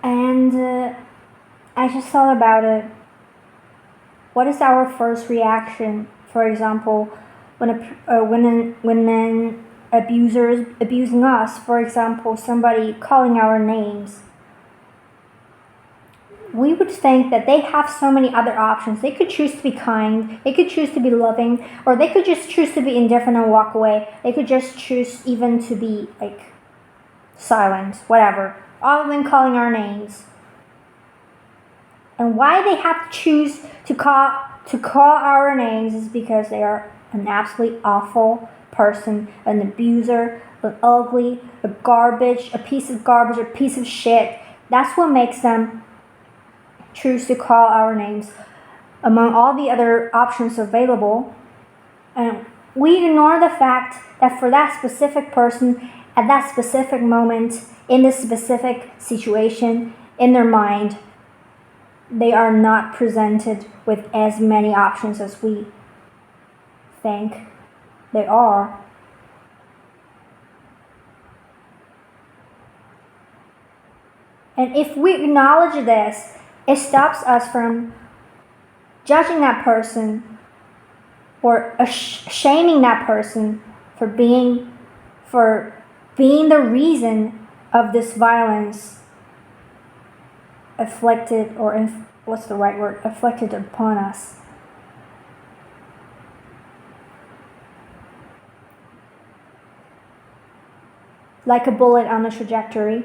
And I just thought about it. What is our first reaction? For example, when an abuser is abusing us, for example, somebody calling our names, we would think that they have so many other options. They could choose to be kind, they could choose to be loving, or they could just choose to be indifferent and walk away. They could just choose even to be like silent, whatever, other than calling our names. And why they have to choose to call our names is because they are an absolutely awful person, an abuser, an ugly, a piece of garbage, a piece of shit. That's what makes them choose to call our names among all the other options available. And we ignore the fact that for that specific person, at that specific moment, in this specific situation, in their mind, they are not presented with as many options as we think they are. And if we acknowledge this, it stops us from judging that person or shaming that person for being the reason of this violence afflicted, or what's the right word, afflicted upon us. Like a bullet on a trajectory,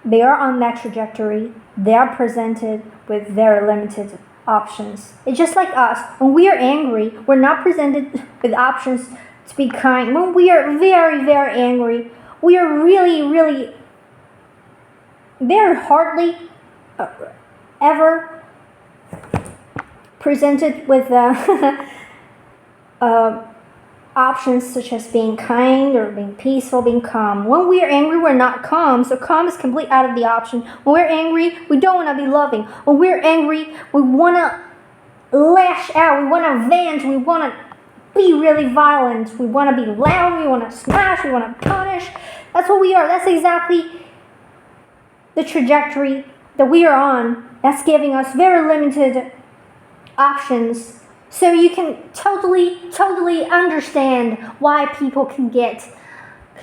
they are on that trajectory. They are presented with very limited options. It's just like us. When we are angry, we're not presented with options to be kind. When we are very, very angry, we are really very hardly ever presented with options such as being kind or being peaceful, being calm. When we are angry, we're not calm, so calm is completely out of the option. When we're angry, we don't want to be loving. When we're angry, we want to lash out, we want to vent, we want to be really violent, we want to be loud, we want to smash, we want to punish. That's what we are. That's exactly the trajectory that we are on. That's giving us very limited options. So you can totally understand why people can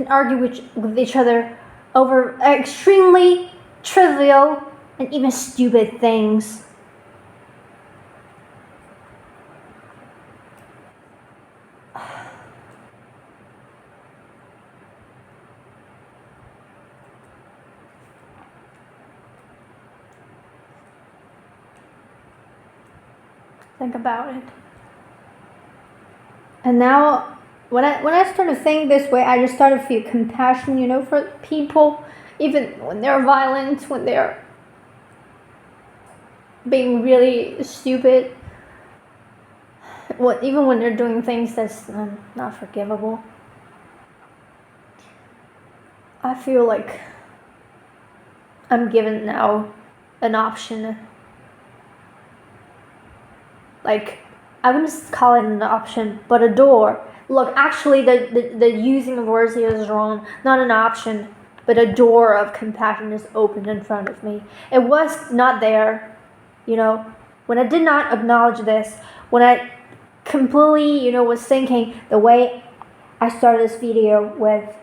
argue with each other over extremely trivial and even stupid things. Think about it. And now, when I start to think this way, I just start to feel compassion, for people, even when they're violent, when they're being really stupid, even when they're doing things that's not forgivable. I feel like I'm given now an option. Like, I wouldn't call it an option, but a door. Look, actually, the using of words here is wrong. Not an option, but a door of compassion is opened in front of me. It was not there, when I did not acknowledge this, when I completely, was thinking the way I started this video with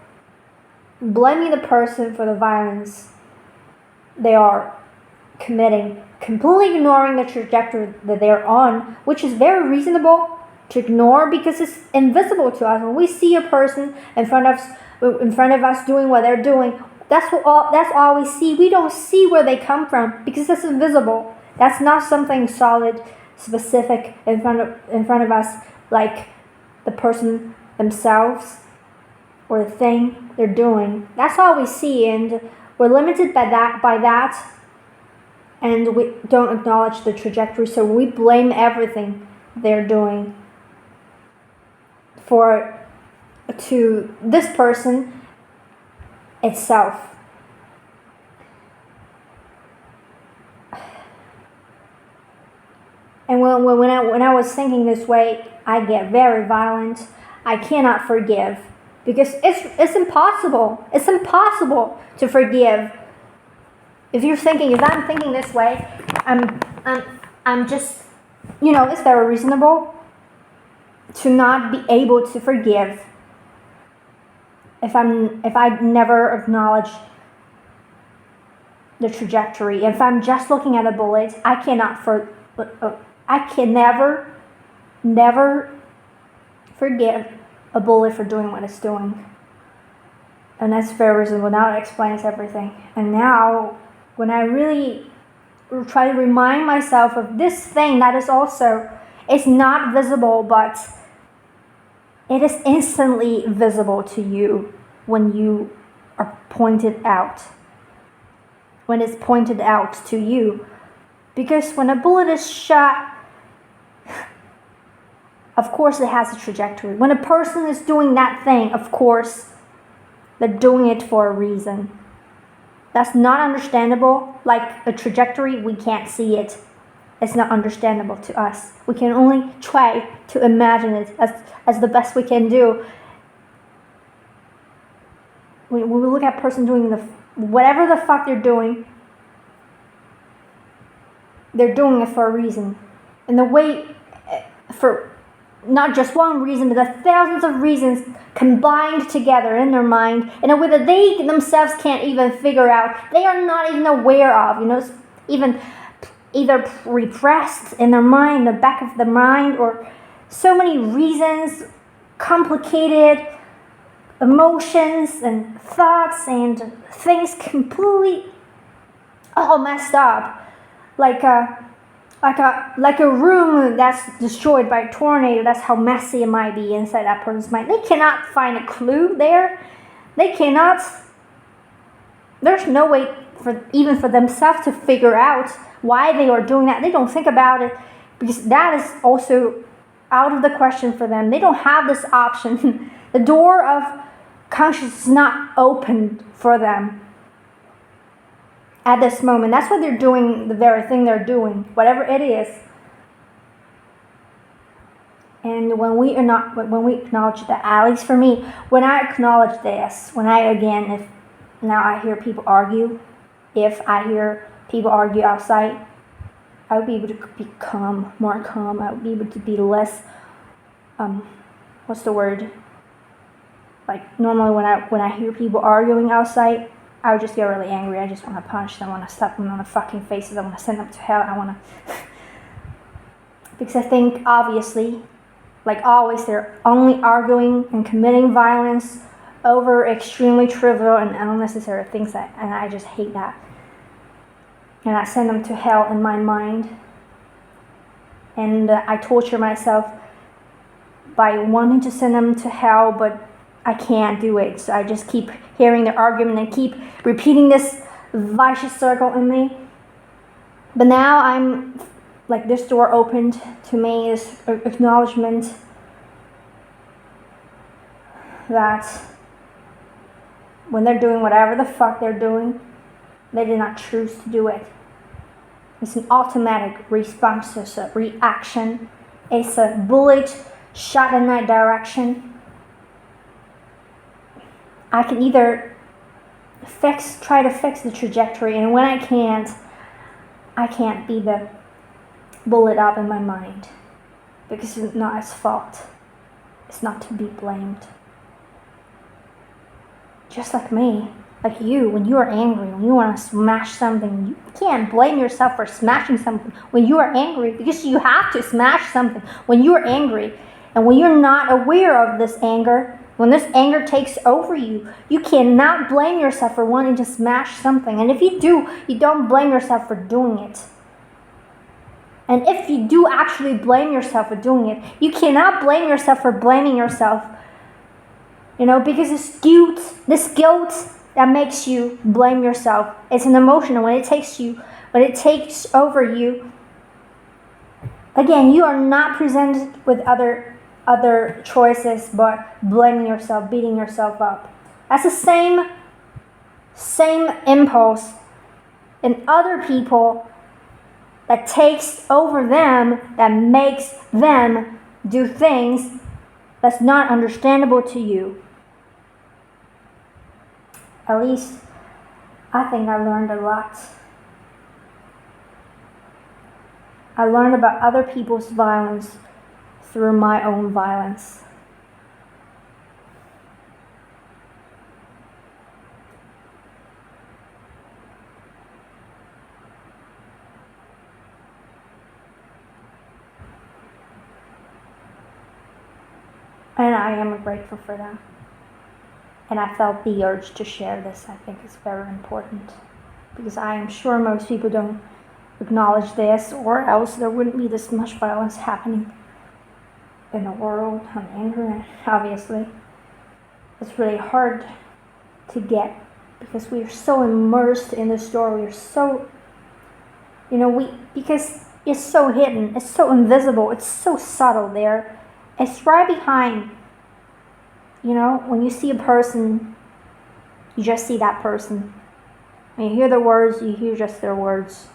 blaming the person for the violence they are committing, completely ignoring the trajectory that they're on, which is very reasonable to ignore because it's invisible to us. When we see a person in front of us doing what they're doing, that's all we see. We don't see where they come from because that's invisible. That's not something solid, specific in front of us, like the person themselves or the thing they're doing. That's all we see, and we're limited by that. And we don't acknowledge the trajectory, so we blame everything they're doing to this person itself. And when I was thinking this way, I get very violent. I cannot forgive because it's impossible. It's impossible to forgive if I'm thinking this way, I'm just, it's very reasonable to not be able to forgive if I never acknowledge the trajectory. If I'm just looking at a bullet, I can never forgive a bullet for doing what it's doing. And that's very reasonable. Now it explains everything. And now, when I really try to remind myself of this thing that is also, it's not visible, but it is instantly visible to you when you are pointed out. When it's pointed out to you. Because when a bullet is shot, of course it has a trajectory. When a person is doing that thing, of course, they're doing it for a reason. That's not understandable. Like a trajectory, we can't see it. It's not understandable to us. We can only try to imagine it as the best we can do. When we look at a person doing whatever the fuck they're doing it for a reason. And the way, for not just one reason, but the thousands of reasons combined together in their mind in a way that they themselves can't even figure out. They are not even aware of, even either repressed in their mind, the back of the mind, or so many reasons, complicated emotions and thoughts and things completely all messed up. Like a room that's destroyed by a tornado. That's how messy it might be inside that person's mind. They cannot find a clue there. They cannot. There's no way even for themselves to figure out why they are doing that. They don't think about it because that is also out of the question for them. They don't have this option. The door of consciousness is not open for them at this moment. That's why they're doing the very thing they're doing, whatever it is. And when we acknowledge that, at least for me, when I acknowledge this, if now I hear people argue, if I hear people argue outside, I would be able to be more calm. I would be able to be less, what's the word? Like normally when I hear people arguing outside, I would just get really angry. I just want to punch them. I want to slap them on the fucking faces. I want to send them to hell. I want to... Because I think, obviously, like always, they're only arguing and committing violence over extremely trivial and unnecessary things, and I just hate that. And I send them to hell in my mind. And I torture myself by wanting to send them to hell, but I can't do it. So I just keep hearing their argument and keep repeating this vicious circle in me. But now I'm like, this door opened to me, this acknowledgement that when they're doing whatever the fuck they're doing, they did not choose to do it. It's an automatic response, it's a reaction. It's a bullet shot in my direction. I can either try to fix the trajectory, and when I can't be the bullet up in my mind because it's not its fault. It's not to be blamed. Just like me, like you, when you are angry, when you want to smash something, you can't blame yourself for smashing something when you are angry, because you have to smash something when you are angry. And when you're not aware of this anger, when this anger takes over you, you cannot blame yourself for wanting to smash something. And if you do, you don't blame yourself for doing it. And if you do actually blame yourself for doing it, you cannot blame yourself for blaming yourself. Because this guilt that makes you blame yourself, it's an emotion. When it takes over you, again, you are not presented with other choices but blaming yourself, beating yourself up. That's the same impulse in other people that takes over them, that makes them do things that's not understandable to you. At least I think I learned a lot I learned about other people's violence through my own violence. And I am grateful for that. And I felt the urge to share this. I think it's very important. Because I am sure most people don't acknowledge this, or else there wouldn't be this much violence happening in the world, on the internet, obviously. It's really hard to get because we are so immersed in the story. We're so, because it's so hidden, it's so invisible, it's so subtle there. It's right behind. When you see a person, you just see that person. When you hear the words, you hear just their words.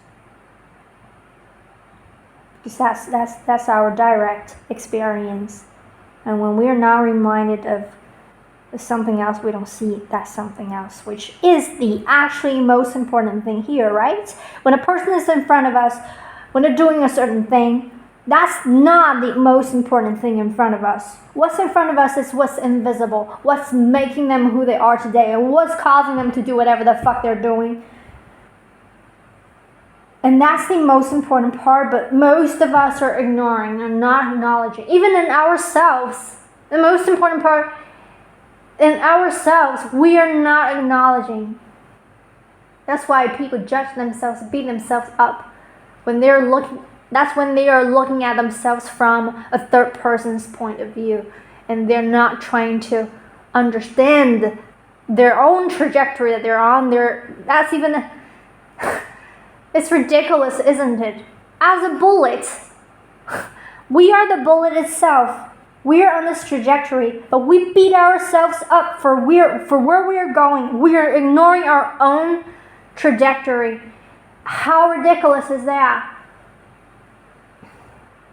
Because that's our direct experience. And when we are now reminded of something else, we don't see that something else, which is the actually most important thing here, right? When a person is in front of us, when they're doing a certain thing, that's not the most important thing in front of us. What's in front of us is what's invisible, what's making them who they are today, and what's causing them to do whatever the fuck they're doing. And that's the most important part, but most of us are ignoring and not acknowledging. Even in ourselves, the most important part, in ourselves, we are not acknowledging. That's why people judge themselves, beat themselves up. That's when they are looking at themselves from a third person's point of view. And they're not trying to understand their own trajectory that they're on. That's even... It's ridiculous, isn't it? As a bullet, we are the bullet itself. We are on this trajectory, but we beat ourselves up for where we are going. We are ignoring our own trajectory. How ridiculous is that?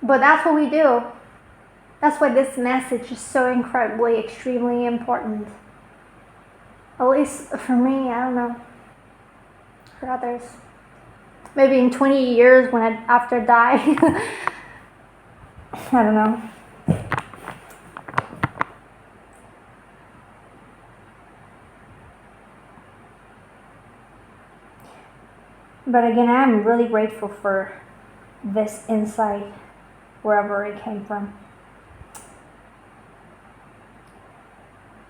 But that's what we do. That's why this message is so incredibly, extremely important. At least for me, I don't know. For others. Maybe in 20 years after I die. I don't know. But again, I'm really grateful for this insight, wherever it came from.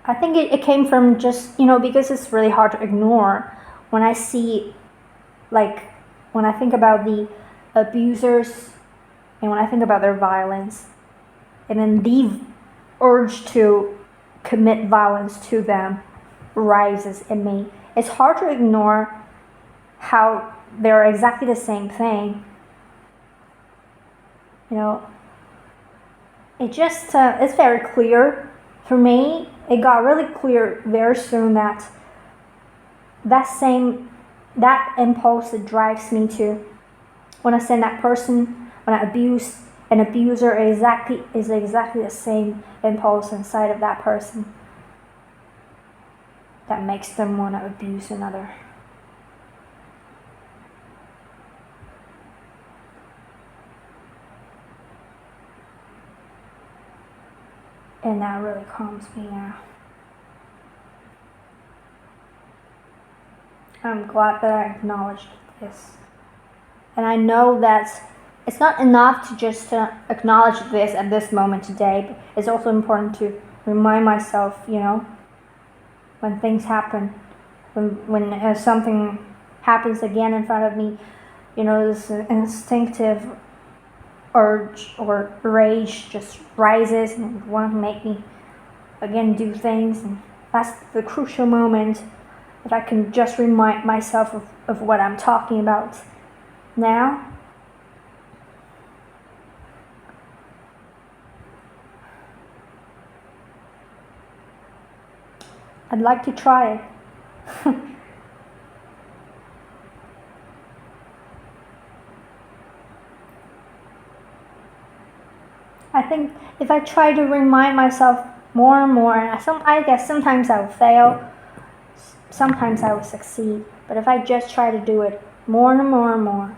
I think it came from just, because it's really hard to ignore when I see, when I think about the abusers and when I think about their violence, and then the urge to commit violence to them rises in me. It's hard to ignore how they're exactly the same thing. It's very clear for me. It got really clear very soon that impulse that drives me to when I send that person, when I abuse an abuser, is exactly the same impulse inside of that person that makes them want to abuse another. And that really calms me now. I'm glad that I acknowledged this. And I know that it's not enough to just acknowledge this at this moment today, but it's also important to remind myself, when things happen, when something happens again in front of me, this instinctive urge or rage just rises and want to make me again do things. And that's the crucial moment that I can just remind myself of what I'm talking about now. I'd like to try it. I think if I try to remind myself more and more, I guess sometimes I will fail, sometimes I will succeed, but if I just try to do it more and more and more,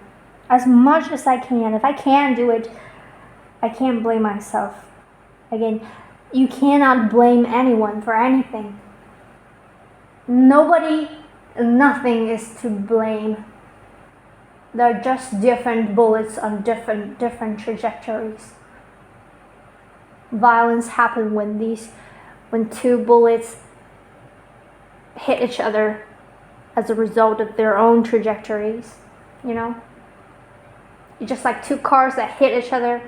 as much as I can. If I can't do it, I can't blame myself. Again, you cannot blame anyone for anything. Nobody, nothing is to blame. They're just different bullets on different trajectories. Violence happens when two bullets hit each other as a result of their own trajectories, you know? It's just like two cars that hit each other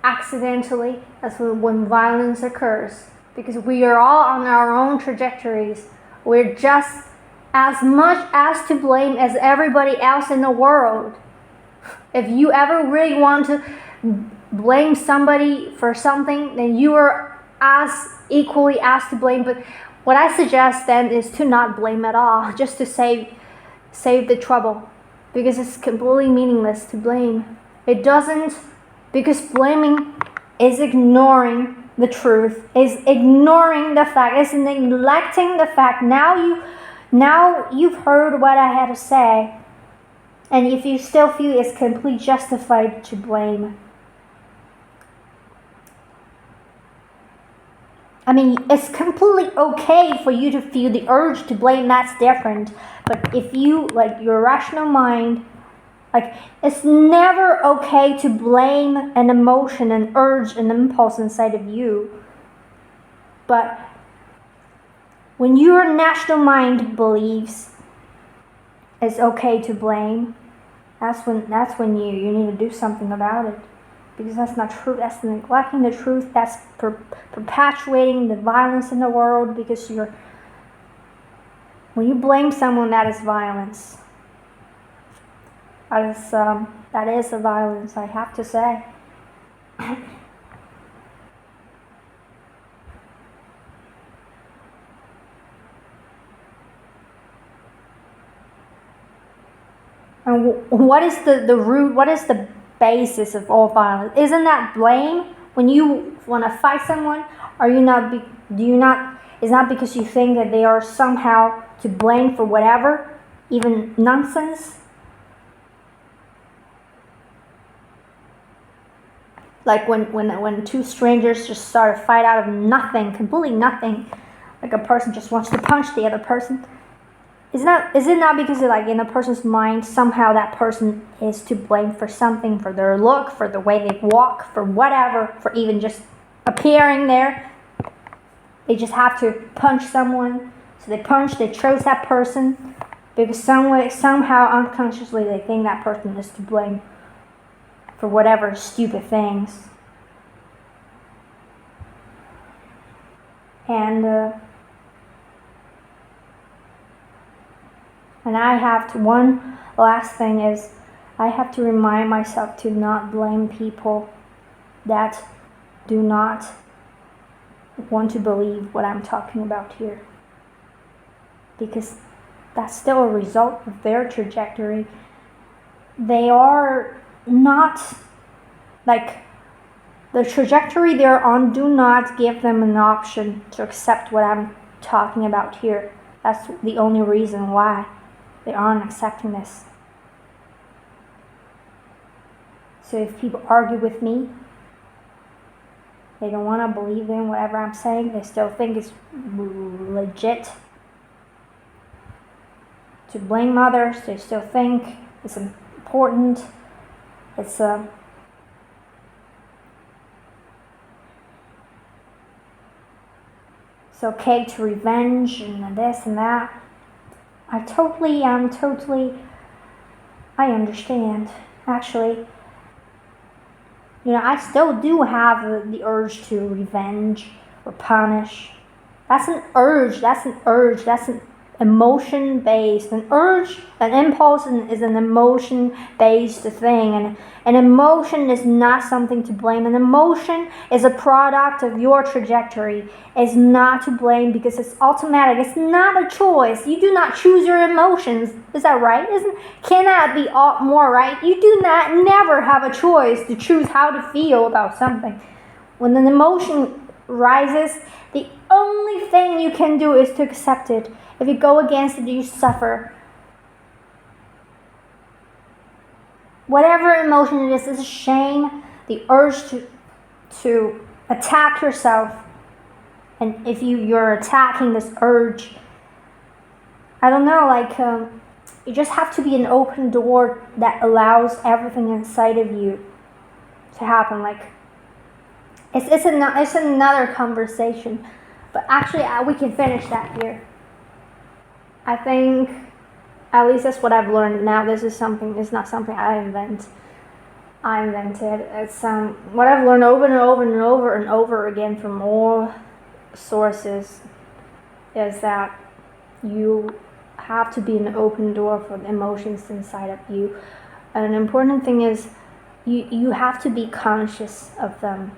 accidentally. That's when violence occurs, because we are all on our own trajectories. We're just as much as to blame as everybody else in the world. If you ever really want to blame somebody for something, then you are as equally as to blame. But what I suggest then is to not blame at all, just to save the trouble, because it's completely meaningless to blame. It doesn't, because blaming is ignoring the truth, is ignoring the fact, is neglecting the fact. Now you've heard what I had to say, and if you still feel it's completely justified to blame. I mean, it's completely okay for you to feel the urge to blame, that's different. But if you, like, your rational mind, like, it's never okay to blame an emotion, an urge, an impulse inside of you. But when your national mind believes it's okay to blame, that's when you need to do something about it. Because that's not true. That's neglecting the truth. That's perpetuating the violence in the world. Because when you blame someone, that is violence. That is a violence, I have to say. And what is the root? What is the basis of all violence? Isn't that blame? When you want to fight someone, it's not because you think that they are somehow to blame for whatever, even nonsense? Like when two strangers just start a fight out of nothing, completely nothing, like a person just wants to punch the other person. Is it not because like in a person's mind somehow that person is to blame for something, for their look, for the way they walk, for whatever, for even just appearing there? They just have to punch someone, so they chose that person because somehow unconsciously they think that person is to blame for whatever stupid things. And I have to, one last thing is, I have to remind myself to not blame people that do not want to believe what I'm talking about here. Because that's still a result of their trajectory. They are not, like, the trajectory they're on do not give them an option to accept what I'm talking about here. That's the only reason why they aren't accepting this. So if people argue with me, they don't want to believe in whatever I'm saying, they still think it's legit to blame others, they still think it's important, it's okay to revenge and this and that. I understand. Actually, I still do have the urge to revenge or punish. That's an urge. That's an emotion-based. An urge, an impulse is an emotion-based thing. And an emotion is not something to blame. An emotion is a product of your trajectory. It's not to blame because it's automatic. It's not a choice. You do not choose your emotions. Is that right? Can that be more right? You do not never have a choice to choose how to feel about something. When an emotion rises, the only thing you can do is to accept it. If you go against it, you suffer. whatever emotion it is shame, the urge to attack yourself. And if you're attacking this urge, I don't know, you just have to be an open door that allows everything inside of you to happen. It's another conversation, but actually we can finish that here. I think at least that's what I've learned now. It's not something I invented. It's what I've learned over and over and over and over again from all sources is that you have to be an open door for the emotions inside of you. An important thing is you have to be conscious of them.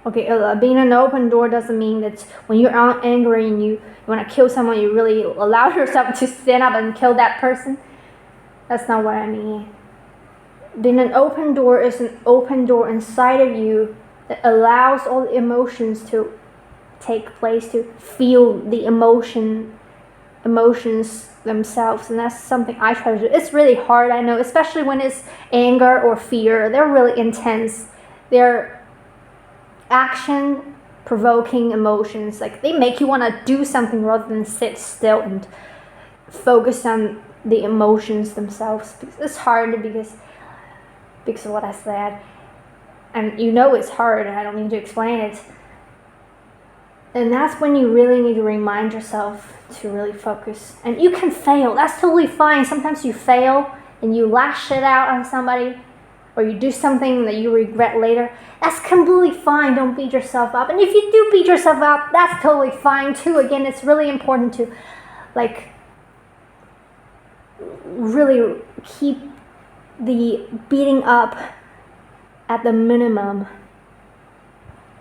Okay, being an open door doesn't mean that when you're angry and you want to kill someone, you really allow yourself to stand up and kill that person. That's not what I mean. Being an open door is an open door inside of you that allows all the emotions to take place, to feel the emotions themselves. And that's something I try to do. It's really hard, I know, especially when it's anger or fear. They're really intense. They're action provoking emotions. They make you want to do something rather than sit still and focus on the emotions themselves. It's hard because of what I said, and it's hard, and I don't need to explain it. And that's when you really need to remind yourself to really focus. And you can fail, that's totally fine. Sometimes you fail and you lash it out on somebody, or you do something that you regret later. That's completely fine. Don't beat yourself up. And if you do beat yourself up, that's totally fine too. Again, it's really important to really keep the beating up at the minimum.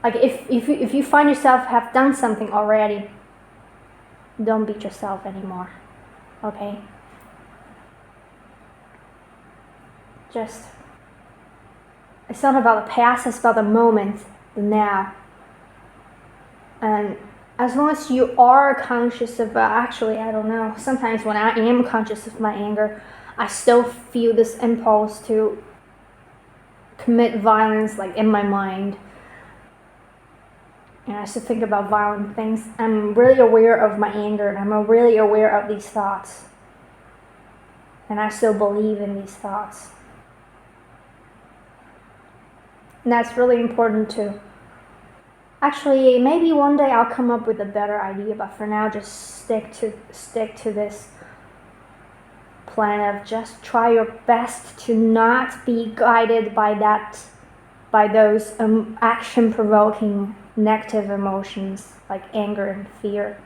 If you find yourself have done something already, don't beat yourself anymore. Okay? It's not about the past, it's about the moment, the now. And as long as you are conscious of, actually, I don't know, sometimes when I am conscious of my anger, I still feel this impulse to commit violence, in my mind. And I still think about violent things. I'm really aware of my anger, and I'm really aware of these thoughts. And I still believe in these thoughts. And that's really important too. Actually, maybe one day I'll come up with a better idea, but for now, just stick to this plan of just try your best to not be guided by those action-provoking negative emotions like anger and fear.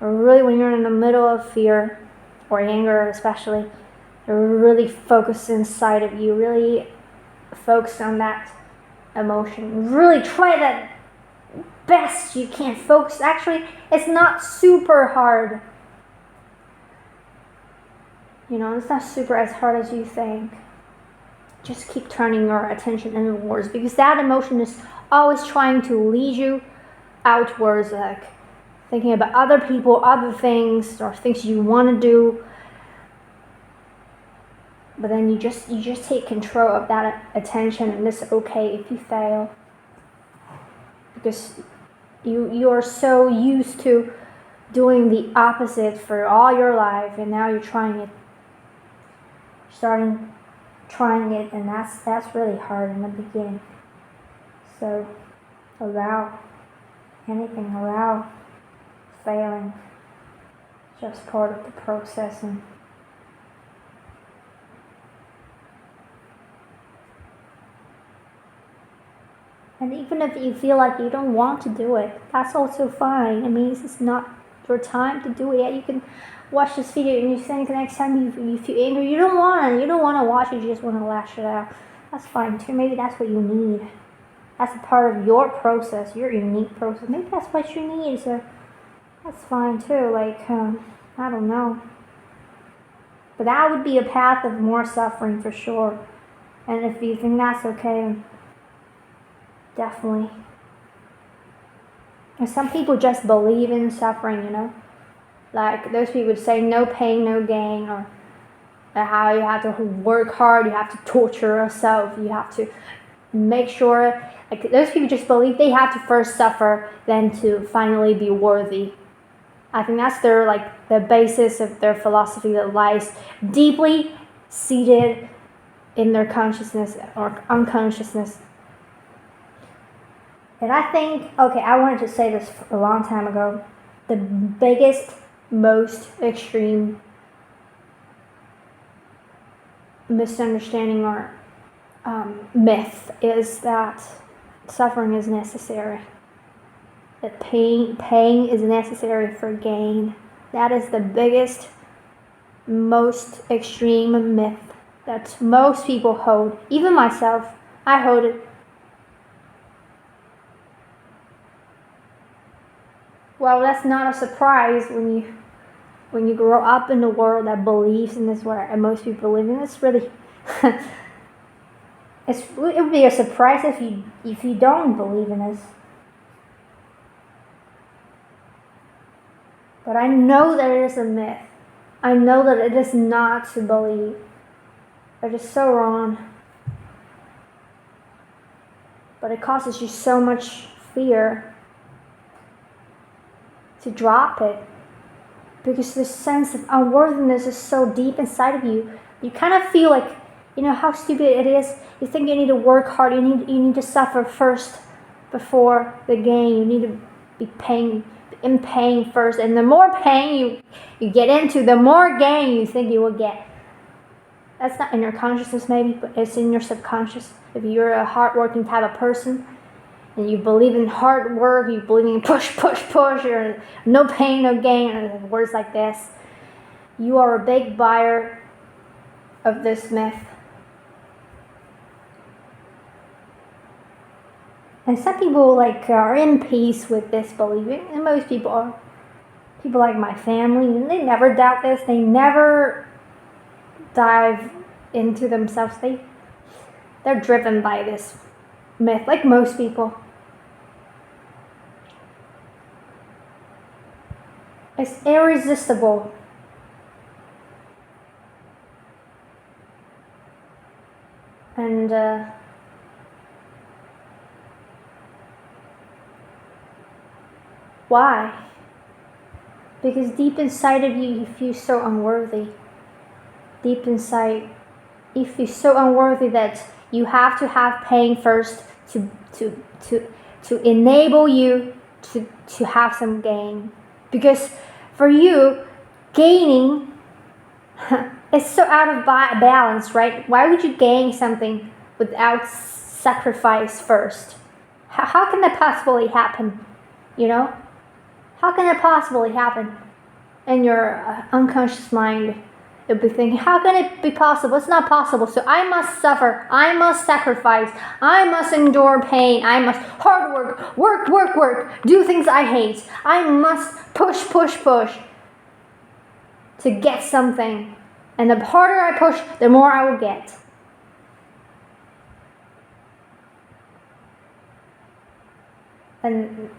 Or really, when you're in the middle of fear or anger, especially, really focus inside of you. Really focus on that emotion. Really try that best you can focus. Actually, it's not super hard. It's not super as hard as you think. Just keep turning your attention inwards, because that emotion is always trying to lead you outwards, thinking about other people, other things, or things you want to do. But then you just take control of that attention, and it's okay if you fail, because you're so used to doing the opposite for all your life, and now you're trying it, and that's really hard in the beginning. So allow failing, just part of the process. And even if you feel like you don't want to do it, that's also fine. It means it's not your time to do it yet. You can watch this video and you think the next time you feel angry, you don't want to watch it, you just want to lash it out. That's fine too. Maybe that's what you need. That's a part of your process, your unique process. Maybe that's what you need, so that's fine too. I don't know. But that would be a path of more suffering for sure. And if you think that's okay, definitely. And some people just believe in suffering, Like those people would say no pain, no gain, or how you have to work hard, you have to torture yourself, you have to make sure, like those people just believe they have to first suffer then to finally be worthy. I think that's their like the basis of their philosophy that lies deeply seated in their consciousness or unconsciousness. And I think, okay, I wanted to say this a long time ago. The biggest, most extreme misunderstanding or myth is that suffering is necessary. That pain is necessary for gain. That is the biggest, most extreme myth that most people hold. Even myself, I hold it. Well, that's not a surprise when you grow up in a world that believes in this, where most people live in. It's really it would be a surprise if you don't believe in this. But I know that it is a myth. I know that it is not to believe. It is so wrong. But it causes you so much fear to drop it. Because this sense of unworthiness is so deep inside of you. You kind of feel like, you know how stupid it is. You think you need to work hard. You need to suffer first before the gain. You need to be in pain first. And the more pain you get into, the more gain you think you will get. That's not in your consciousness maybe, but it's in your subconscious. If you're a hardworking type of person, and you believe in hard work, you believe in push, or no pain, no gain, and words like this, you are a big buyer of this myth. And some people are in peace with this believing, and most people are. People like my family, and they never doubt this. They never dive into themselves. They're driven by this myth, like most people. It's irresistible. And why? Because deep inside of you feel so unworthy. Deep inside, you feel so unworthy that you have to have pain first to enable you to have some gain. Because for you, gaining is so out of balance, right? Why would you gain something without sacrifice first? How can that possibly happen? You know? How can that possibly happen? In your unconscious mind, you'll be thinking, how can it be possible? It's not possible. So I must suffer. I must sacrifice. I must endure pain. I must hard work, do things I hate. I must push to get something. And the harder I push, the more I will get. And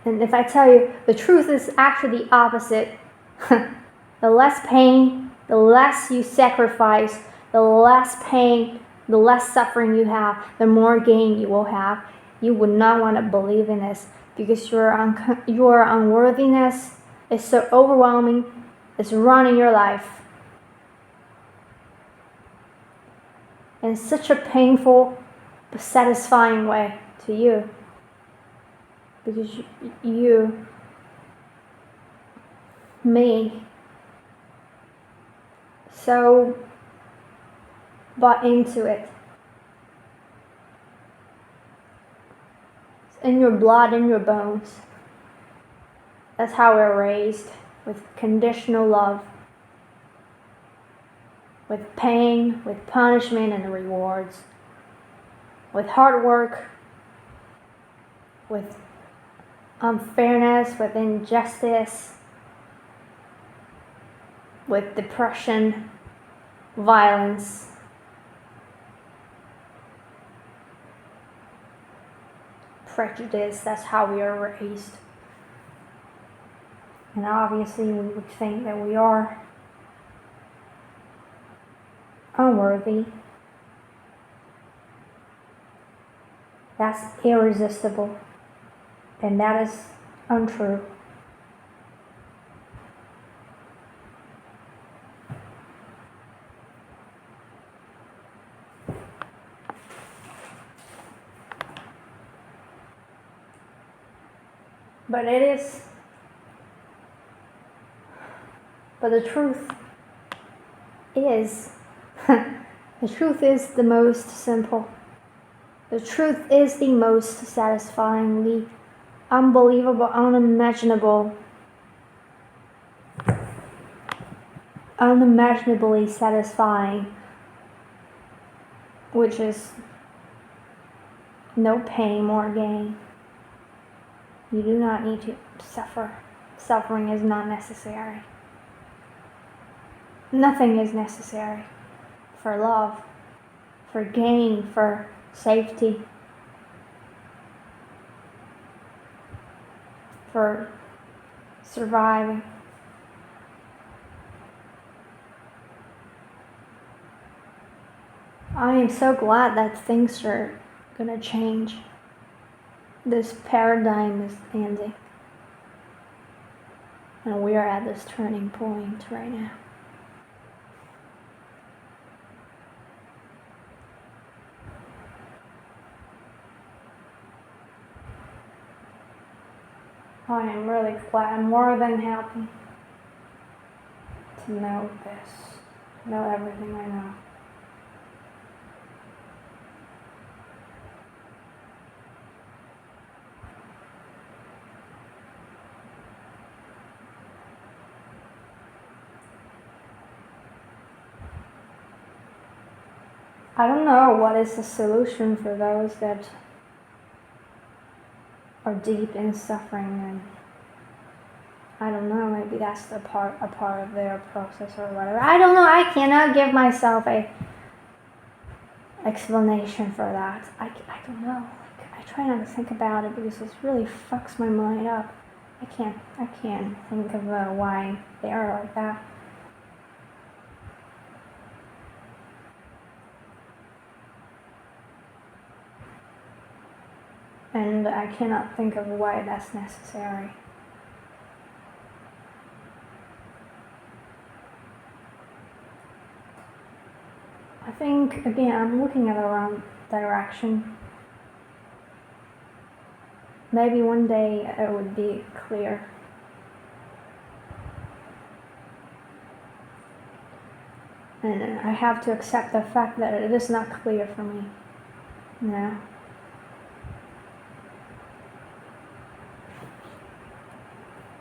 if I tell you, the truth is actually the opposite. The less pain, the less you sacrifice, the less pain, the less suffering you have, the more gain you will have. You would not want to believe in this because your unworthiness is so overwhelming. It's running your life in such a painful but satisfying way to you. Because me, so bought into it. It's in your blood, in your bones. That's how we're raised, with conditional love, with pain, with punishment and rewards, with hard work, with unfairness, with injustice, with depression, violence. Prejudice, that's how we are raised. And obviously we would think that we are unworthy. That's irresistible. And that is untrue. But it is. But the truth is, the truth is the most simple. The truth is the most satisfying, the unbelievable, unimaginably satisfying, which is no pain, more gain. You do not need to suffer. Suffering is not necessary. Nothing is necessary for love, for gain, for safety, for surviving. I am so glad that things are gonna change. This paradigm is ending. And we are at this turning point right now. I am really glad, I'm more than happy to know this, know everything I know. I don't know what is the solution for those that are deep in suffering, and I don't know, maybe that's a part of their process or whatever. I don't know, I cannot give myself a explanation for that. I don't know. I try not to think about it because it really fucks my mind up. I can't think of why they are like that. And I cannot think of why that's necessary. I think, again, I'm looking at the wrong direction. Maybe one day it would be clear. And I have to accept the fact that it is not clear for me. Yeah.